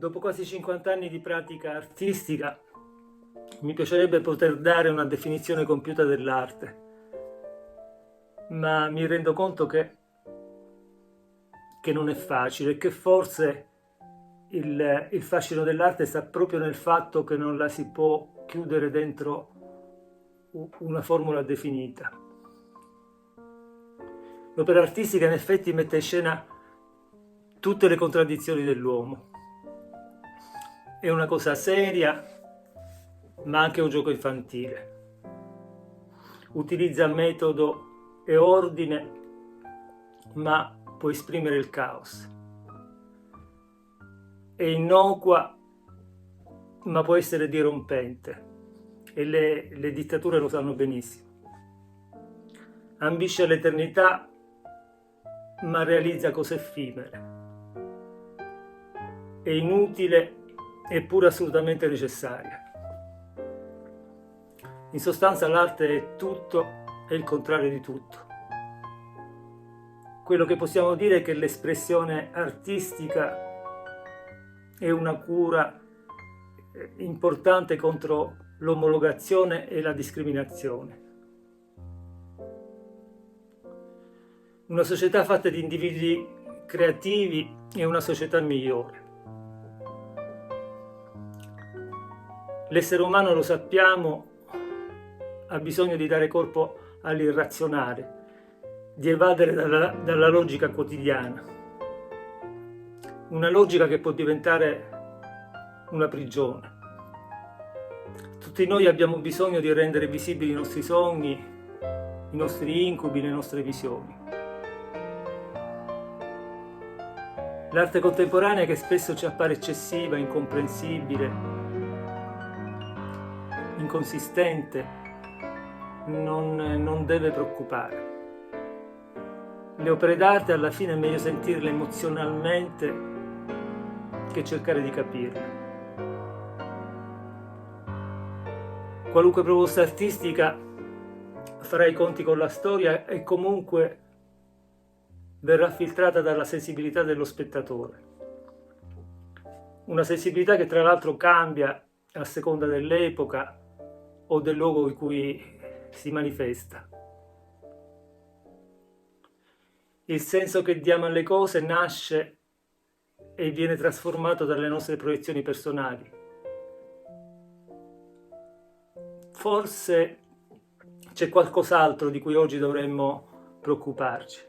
Dopo quasi 50 anni di pratica artistica, mi piacerebbe poter dare una definizione compiuta dell'arte, ma mi rendo conto che non è facile e che forse il fascino dell'arte sta proprio nel fatto che non la si può chiudere dentro una formula definita. L'opera artistica in effetti mette in scena tutte le contraddizioni dell'uomo. È una cosa seria, ma anche un gioco infantile. Utilizza metodo e ordine, ma può esprimere il caos. È innocua, ma può essere dirompente, e le dittature lo sanno benissimo. Ambisce all'eternità, ma realizza cose effimere. È inutile, eppure assolutamente necessaria. In sostanza l'arte è tutto e il contrario di tutto. Quello che possiamo dire è che l'espressione artistica è una cura importante contro l'omologazione e la discriminazione. Una società fatta di individui creativi è una società migliore. L'essere umano, lo sappiamo, ha bisogno di dare corpo all'irrazionale, di evadere dalla logica quotidiana. Una logica che può diventare una prigione. Tutti noi abbiamo bisogno di rendere visibili i nostri sogni, i nostri incubi, le nostre visioni. L'arte contemporanea, che spesso ci appare eccessiva, incomprensibile, inconsistente, non deve preoccupare. Le opere d'arte alla fine è meglio sentirle emozionalmente che cercare di capirle. Qualunque proposta artistica farà i conti con la storia e comunque verrà filtrata dalla sensibilità dello spettatore. Una sensibilità che tra l'altro cambia a seconda dell'epoca o del luogo in cui si manifesta. Il senso che diamo alle cose nasce e viene trasformato dalle nostre proiezioni personali. Forse c'è qualcos'altro di cui oggi dovremmo preoccuparci.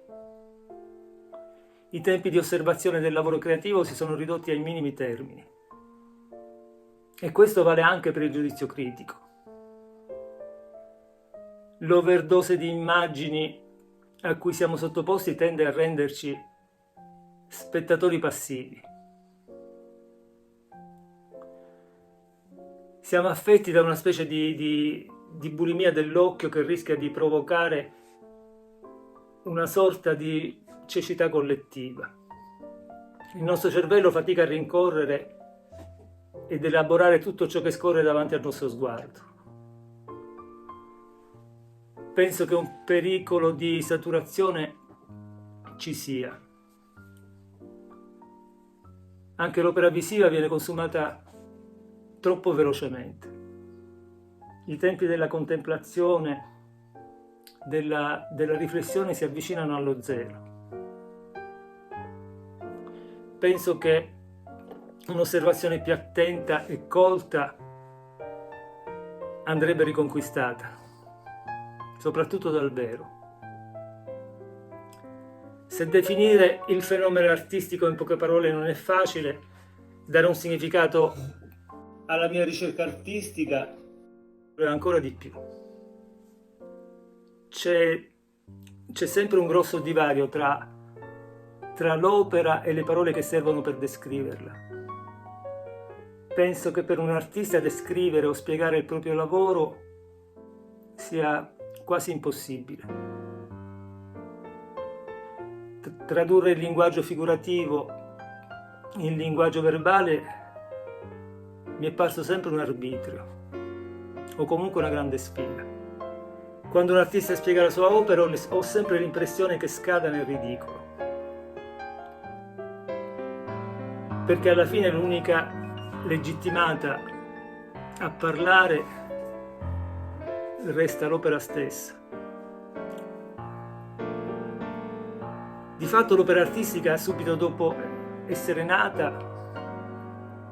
I tempi di osservazione del lavoro creativo si sono ridotti ai minimi termini. E questo vale anche per il giudizio critico. L'overdose di immagini a cui siamo sottoposti tende a renderci spettatori passivi. Siamo affetti da una specie di bulimia dell'occhio che rischia di provocare una sorta di cecità collettiva. Il nostro cervello fatica a rincorrere ed elaborare tutto ciò che scorre davanti al nostro sguardo. Penso che un pericolo di saturazione ci sia. Anche l'opera visiva viene consumata troppo velocemente. I tempi della contemplazione, della riflessione si avvicinano allo zero. Penso che un'osservazione più attenta e colta andrebbe riconquistata, soprattutto dal vero. Se definire il fenomeno artistico in poche parole non è facile, dare un significato alla mia ricerca artistica è ancora di più. C'è sempre un grosso divario tra l'opera e le parole che servono per descriverla. Penso che per un artista descrivere o spiegare il proprio lavoro sia quasi impossibile. Tradurre il linguaggio figurativo in linguaggio verbale mi è parso sempre un arbitrio, o comunque una grande sfida. Quando un artista spiega la sua opera ho sempre l'impressione che scada nel ridicolo. perché alla fine l'unica legittimata a parlare resta l'opera stessa. Di fatto l'opera artistica, subito dopo essere nata,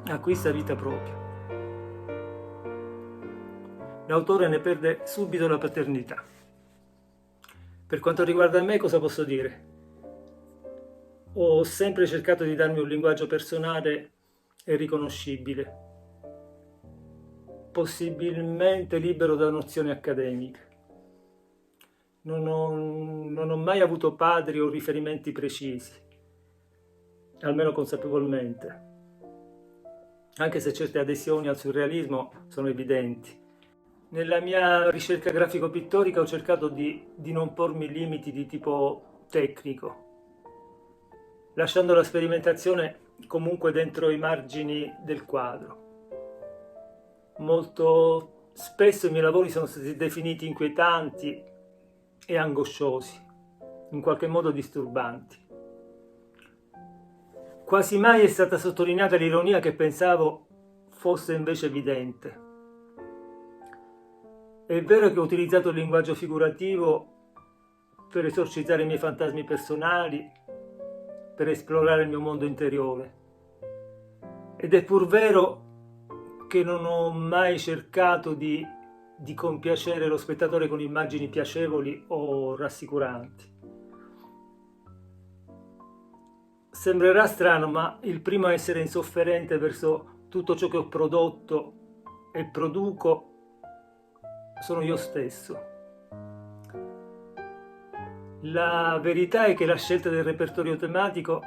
acquista vita propria. L'autore ne perde subito la paternità. Per quanto riguarda me, cosa posso dire? Ho sempre cercato di darmi un linguaggio personale e riconoscibile, possibilmente libero da nozioni accademiche. Non ho mai avuto padri o riferimenti precisi, almeno consapevolmente, anche se certe adesioni al surrealismo sono evidenti. Nella mia ricerca grafico-pittorica ho cercato di non pormi limiti di tipo tecnico, lasciando la sperimentazione comunque dentro i margini del quadro. Molto spesso i miei lavori sono stati definiti inquietanti e angosciosi, in qualche modo disturbanti. Quasi mai è stata sottolineata l'ironia che pensavo fosse invece evidente. È vero che ho utilizzato il linguaggio figurativo per esorcizzare i miei fantasmi personali, per esplorare il mio mondo interiore. Ed è pur vero che non ho mai cercato di compiacere lo spettatore con immagini piacevoli o rassicuranti. Sembrerà strano, ma il primo a essere insofferente verso tutto ciò che ho prodotto e produco sono io stesso. La verità è che la scelta del repertorio tematico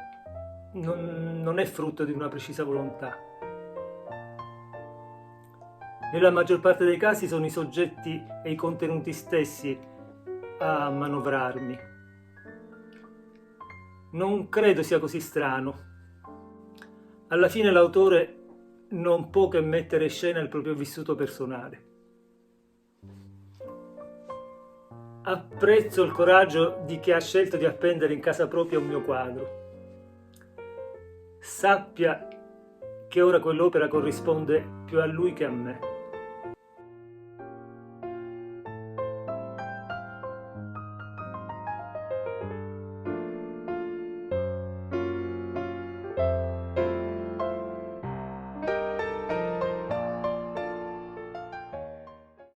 non è frutto di una precisa volontà. Nella maggior parte dei casi sono i soggetti e i contenuti stessi a manovrarmi. Non credo sia così strano. Alla fine l'autore non può che mettere in scena il proprio vissuto personale. Apprezzo il coraggio di chi ha scelto di appendere in casa propria un mio quadro. Sappia che ora quell'opera corrisponde più a lui che a me.